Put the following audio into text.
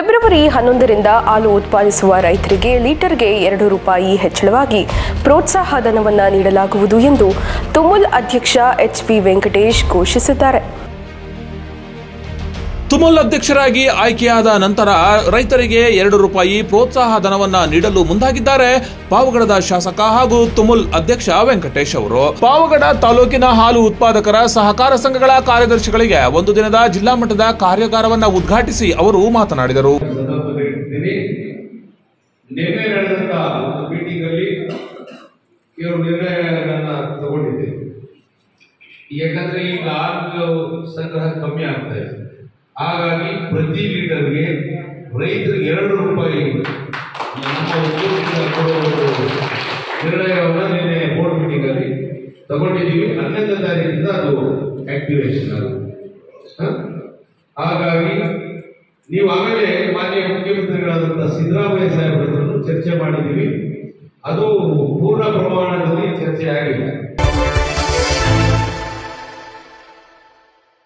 February 11ರಿಂದ ಹಾಲು ಉತ್ಪಾದಿಸುವ ರೈತರಿಗೆ ಲೀಟರ್ಗೆ ₹2 ಹೆಚ್ಚಳವಾಗಿ ಪ್ರೋತ್ಸಾಹ ಧನವನ್ನು ನೀಡಲಾಗುವುದು ಎಂದು ತುಮುಲ್ ಅಧ್ಯಕ್ಷ ಎಚ್.ಪಿ. ವೆಂಕಟೇಶ್ ಘೋಷಿಸಿದ್ದಾರೆ. ತುಮುಲ್ ಅಧ್ಯಕ್ಷರಾಗಿ ಆಯ್ಕೆಯಾದ ನಂತರ ರೈತರಿಗೆ ₹2 ಪ್ರೋತ್ಸಾಹ ಧನವನ್ನ ನೀಡಲು ಮುಂದಾಗಿದ್ದಾರೆ ಪಾವಗಡದ ಶಾಸಕ ಹಾಗೂ ತುಮುಲ್ ಅಧ್ಯಕ್ಷ ವೆಂಕಟೇಶ್ ಅವರು. ಪಾವಗಡ ತಾಲೂಕಿನ ಹಾಲು ಉತ್ಪಾದಕರ ಸಹಕಾರ ಸಂಘಗಳ ಕಾರ್ಯದರ್ಶಿಗಳಿಗೆ ಒಂದು ದಿನದ ಜಿಲ್ಲಾ ಮಟ್ಟದ ಕಾರ್ಯಾಗಾರವನ್ನ ಉದ್ಘಾಟಿಸಿ ಅವರು ಮಾತನಾಡಿದರು. ಯಾಕಂದ್ರೆ ಈಗ ಹಾಲು ಸಂಗ್ರಹ ಕಮ್ಮಿ ಆಗ್ತಾ ಇದೆ. ಹಾಗಾಗಿ ಪ್ರತಿ ಲೀಟರ್ಗೆ ರೈತರಿಗೆ ₹2 ನಮ್ಮ ಉದ್ಯೋಗದಿಂದ ಕೊಡುವ ನಿರ್ಣಯವನ್ನು ನಿನ್ನೆ ಬೋರ್ಡ್ ಮೀಟಿಂಗ್ ಅಲ್ಲಿ ತಗೊಂಡಿದ್ದೀವಿ. 11ನೇ ತಾರೀಕಿಂದ ಅದು ಆಕ್ಟಿವೇಶನ್ ಆಗುತ್ತೆ. ಹಾಗಾಗಿ ನೀವು ಆಮೇಲೆ ಮಾನ್ಯ ಮುಖ್ಯಮಂತ್ರಿಗಳಾದಂತಹ ಸಿದ್ದರಾಮಯ್ಯ ಸಾಹೇಬರನ್ನು ಚರ್ಚೆ ಮಾಡಿದ್ದೀವಿ. ಅದು ಪೂರ್ಣ ಪ್ರಮಾಣದಲ್ಲಿ ಚರ್ಚೆ ಆಗಿಲ್ಲ.